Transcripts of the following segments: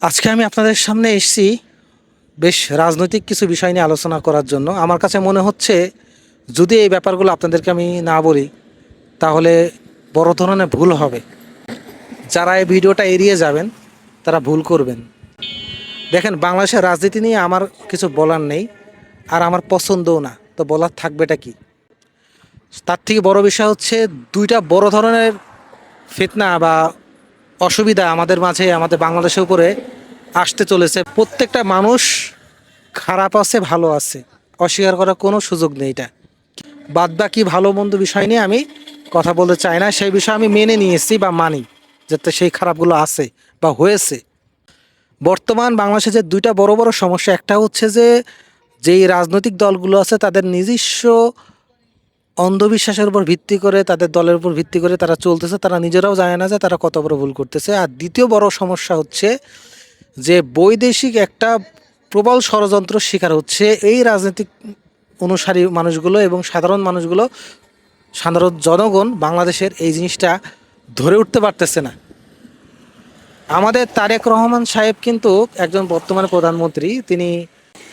আজকে আমি আপনাদের সামনে এসেছি বেশ রাজনৈতিক কিছু বিষয় নিয়ে আলোচনা করার জন্য। আমার কাছে মনে হচ্ছে যদি এই ব্যাপারগুলো আপনাদেরকে আমি না বলি তাহলে বড় ধরনের ভুল হবে। যারা এই ভিডিওটা এড়িয়ে যাবেন তারা ভুল করবেন। দেখেন, বাংলাদেশের রাজনীতি নিয়ে আমার কিছু বলার নেই, আর আমার পছন্দও না, তো বলার থাকবেটা কি? তার থেকে বড় বিষয় হচ্ছে দুইটা বড় ধরনের ফিতনা বা অসুবিধা আমাদের মাঝে, আমাদের বাংলাদেশের উপরে আসতে চলেছে। প্রত্যেকটা মানুষ খারাপ আছে, ভালো আছে, অস্বীকার করার কোনো সুযোগ নেই। এটা বাদ বাকি ভালো মন্দ বিষয় নিয়ে আমি কথা বলতে চাই না। সেই বিষয় আমি মেনে নিয়েছি বা মানি, যাতে সেই খারাপগুলো আছে বা হয়েছে। বর্তমান বাংলাদেশে যে দুইটা বড় বড় সমস্যা, একটা হচ্ছে যে যেই রাজনৈতিক দলগুলো আছে তাদের নিজস্ব অন্ধবিশ্বাসের উপর ভিত্তি করে, তাদের দলের উপর ভিত্তি করে তারা চলতেছে, তারা নিজেরাও জানে না যে তারা কত বড় ভুল করতেছে। আর দ্বিতীয় বড় সমস্যা হচ্ছে যে বৈদেশিক একটা প্রবল ষড়যন্ত্র শিকার হচ্ছে এই রাজনৈতিক অনুসারী মানুষগুলো এবং সাধারণ মানুষগুলো। সাধারণ জনগণ বাংলাদেশের এই জিনিসটা ধরে উঠতে পারতেছে না। আমাদের তারেক রহমান সাহেব কিন্তু একজন বর্তমানে প্রধানমন্ত্রী, তিনি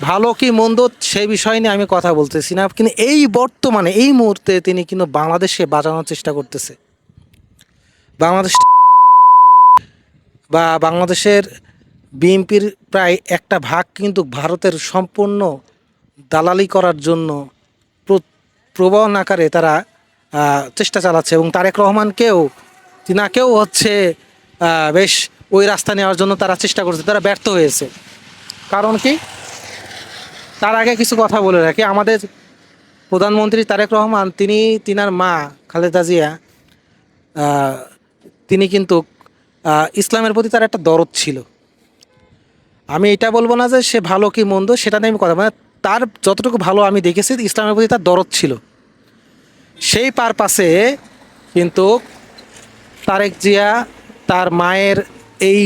ভালো কি মন্দ সেই বিষয় নিয়ে আমি কথা বলতেছি না, কিন্তু এই বর্তমানে এই মুহূর্তে তিনি কিন্তু বাংলাদেশে বাঁচানোর চেষ্টা করতেছে। বাংলাদেশ বা বাংলাদেশের বিএনপির প্রায় একটা ভাগ কিন্তু ভারতের সম্পূর্ণ দালালি করার জন্য প্রবল আকারে তারা চেষ্টা চালাচ্ছে, এবং তারেক রহমানকেও তিনাকেও হচ্ছে বেশ ওই রাস্তা নেওয়ার জন্য তারা চেষ্টা করছে, তারা ব্যর্থ হয়েছে। কারণ কি? তার আগে কিছু কথা বলে রাখি। আমাদের প্রধানমন্ত্রী তারেক রহমান, তিনার মা খালেদা জিয়া, তিনি কিন্তু ইসলামের প্রতি তার একটা দরদ ছিল। আমি এটা বলবো না যে সে ভালো কি মন্দ, সেটা নিয়ে আমি কথা, মানে তার যতটুকু ভালো আমি দেখেছি, ইসলামের প্রতি তার দরদ ছিল। সেই পারপাসে কিন্তু তারেক জিয়া, তার মায়ের এই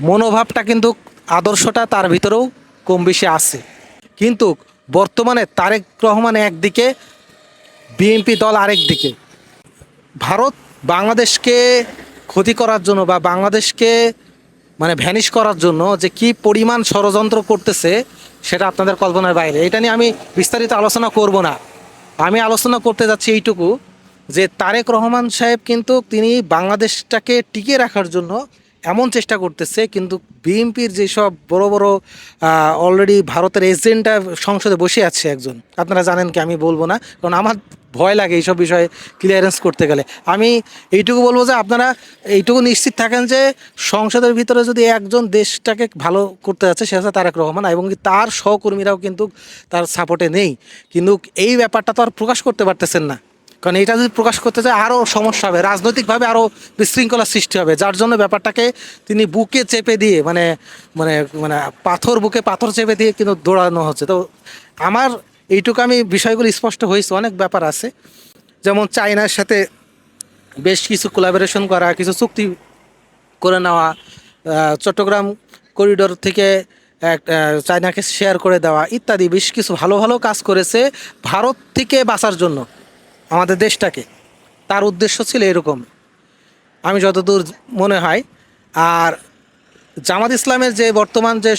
মনোভাবটা কিন্তু, আদর্শটা তার ভিতরেও কম বেশি আছে। কিন্তু বর্তমানে তারেক রহমান একদিকে, বিএনপি দল আরেক দিকে। ভারত বাংলাদেশকে ক্ষতি করার জন্য বা বাংলাদেশকে মানে ভ্যানিশ করার জন্য যে কি পরিমাণ ষড়যন্ত্র করতেছে সেটা আপনাদের কল্পনার বাইরে। এটা নিয়ে আমি বিস্তারিত আলোচনা করব না। আমি আলোচনা করতে যাচ্ছি এইটুকু, যে তারেক রহমান সাহেব কিন্তু তিনি বাংলাদেশটাকে টিকিয়ে রাখার জন্য এমন চেষ্টা করতেছে, কিন্তু বিএনপির যেসব বড় বড় অলরেডি ভারতের এজেন্টরা সংসদে বসে আছে একজন, আপনারা জানেন কি, আমি বলবো না, কারণ আমার ভয় লাগে এইসব বিষয়ে ক্লিয়ারেন্স করতে গেলে। আমি এইটুকু বলবো যে আপনারা এইটুকু নিশ্চিত থাকেন যে সংসদের ভিতরে যদি একজন দেশটাকে ভালো করতে যাচ্ছে, সে হচ্ছে তারেক রহমান, এবং তার সহকর্মীরাও কিন্তু তার সাপোর্টে নেই। কিন্তু এই ব্যাপারটা তো আর প্রকাশ করতে পারতেছেন না, কারণ এটা যদি প্রকাশ করতে যায় আরও সমস্যা হবে, রাজনৈতিকভাবে আরও বিশৃঙ্খলার সৃষ্টি হবে, যার জন্য ব্যাপারটাকে তিনি বুকে চেপে দিয়ে মানে মানে মানে বুকে পাথর চেপে দিয়ে কিন্তু দৌড়ানো হচ্ছে। তো আমার এইটুকু আমি বিষয়গুলো স্পষ্ট হয়েছে। অনেক ব্যাপার আছে, যেমন চায়নার সাথে বেশ কিছু কোলাবোরেশন করা, কিছু চুক্তি করে নেওয়া, চট্টগ্রাম করিডোর থেকে চায়নাকে শেয়ার করে দেওয়া ইত্যাদি বেশ কিছু ভালো ভালো কাজ করেছে ভারত থেকে বাঁচার জন্য আমাদের দেশটাকে। তার উদ্দেশ্য ছিল এরকম, আমি যতদূর মনে হয়। আর জামাত ইসলামের যে বর্তমান যে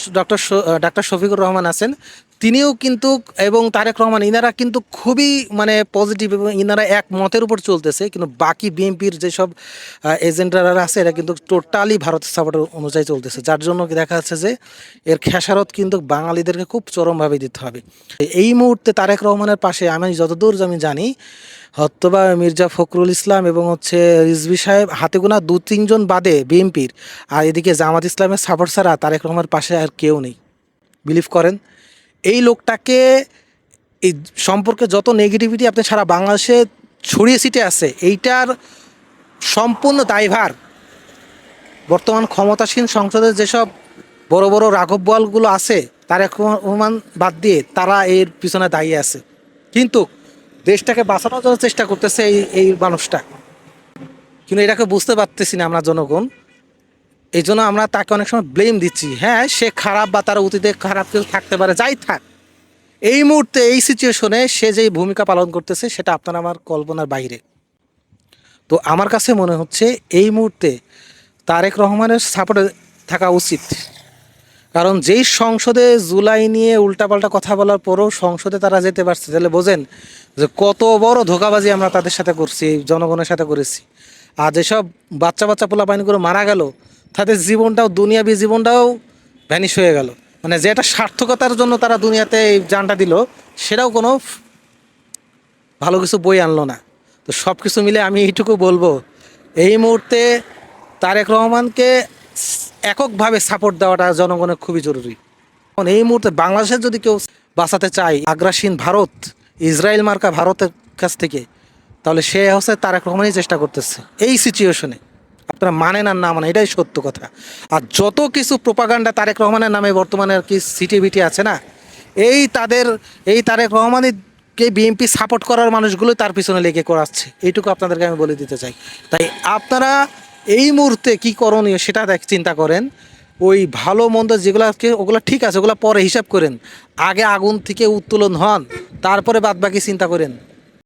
ডাক্তার শফিকুর রহমান আছেন, তিনিও কিন্তু, এবং তারেক রহমান, ইনারা কিন্তু খুবই মানে পজিটিভ, এবং ইনারা এক মতের উপর চলতেছে। কিন্তু বাকি বিএনপির যেসব এজেন্টরা আছে, এরা কিন্তু টোটালি ভারতের সাপোর্ট অনুযায়ী চলতেছে, যার জন্য দেখা যাচ্ছে যে এর খেসারত কিন্তু বাঙালিদেরকে খুব চরমভাবে দিতে হবে। এই মুহূর্তে তারেক রহমানের পাশে আমি যতদূর আমি জানি হয়তোবা মির্জা ফখরুল ইসলাম এবং হচ্ছে রিজভী সাহেব, হাতে গোনা 2-3 জন বাদে বিএনপির, আর এদিকে জামাত ইসলামের সাপোর্ট ছাড়া তারেক রহমানের পাশে আর কেউ নেই। বিলিভ করেন, এই লোকটাকে এই সম্পর্কে যত নেগেটিভিটি আপনি সারা বাংলাদেশে ছড়িয়ে ছিটে আছে, এইটার সম্পূর্ণ দায়ভার বর্তমান ক্ষমতাসীন সংসদের যেসব বড় বড় রাঘব বোয়ালগুলো আছে, তারেক রহমান বাদ দিয়ে, তারা এর পিছনে দায়ী আছে। কিন্তু দেশটাকে বাঁচানোর জন্য চেষ্টা করতেছে এই এই মানুষটা, কিন্তু এটাকে বুঝতে পারতেছি না আমরা জনগণ। এই জন্য আমরা তাকে অনেক সময় ব্লেম দিচ্ছি। হ্যাঁ, সে খারাপ বা তার অতীতে খারাপ কিছু থাকতে পারে, যাই থাক, এই মুহূর্তে এই সিচুয়েশনে সে যেই ভূমিকা পালন করতেছে সেটা আপনার আমার কল্পনার বাইরে। তো আমার কাছে মনে হচ্ছে এই মুহূর্তে তারেক রহমানের সাপোর্টে থাকা উচিত। কারণ যেই সংসদে জুলাই নিয়ে উল্টাপাল্টা কথা বলার পরও সংসদে তারা যেতে পারছে, তাহলে বোঝেন যে কত বড় ধোঁকাবাজি আমরা তাদের সাথে করছি, এই জনগণের সাথে করেছি। আর যেসব বাচ্চা বাচ্চা পোলাপাইন করে মারা গেল, তাদের জীবনটাও দুনিয়াবি জীবনটাও ভ্যানিশ হয়ে গেল। মানে যে একটা সার্থকতার জন্য তারা দুনিয়াতে এই জানটা দিল, সেটাও কোনো ভালো কিছু বই আনলো না। তো সব কিছু মিলে আমি এইটুকু বলবো, এই মুহূর্তে তারেক রহমানকে এককভাবে সাপোর্ট দেওয়াটা জনগণের খুবই জরুরি। এখন এই মুহূর্তে বাংলাদেশের যদি কেউ বাঁচাতে চায় আগ্রাসীন ভারত, ইসরায়েল মার্কা ভারতের কাছ থেকে, তাহলে সে হচ্ছে তারেক রহমানই চেষ্টা করতেছে এই সিচুয়েশনে। আপনারা মানেন আর না মানে এটাই সত্য কথা। আর যত কিছু প্রোপাগান্ডা তারেক রহমানের নামে বর্তমানে আর কি সিটিভিটি আছে না, এই তারেক রহমানকে বিএনপি সাপোর্ট করার মানুষগুলোই তার পিছনে লেগে করাচ্ছে, এইটুকু আপনাদেরকে আমি বলে দিতে চাই। তাই আপনারা এই মুহূর্তে কী করণীয় সেটা চিন্তা করেন। ওই ভালো মন্দ যেগুলোকে, ওগুলো ঠিক আছে, ওগুলো পরে হিসাব করেন। আগে আগুন থেকে উত্তোলন হন, তারপরে বাদবাকি চিন্তা করেন।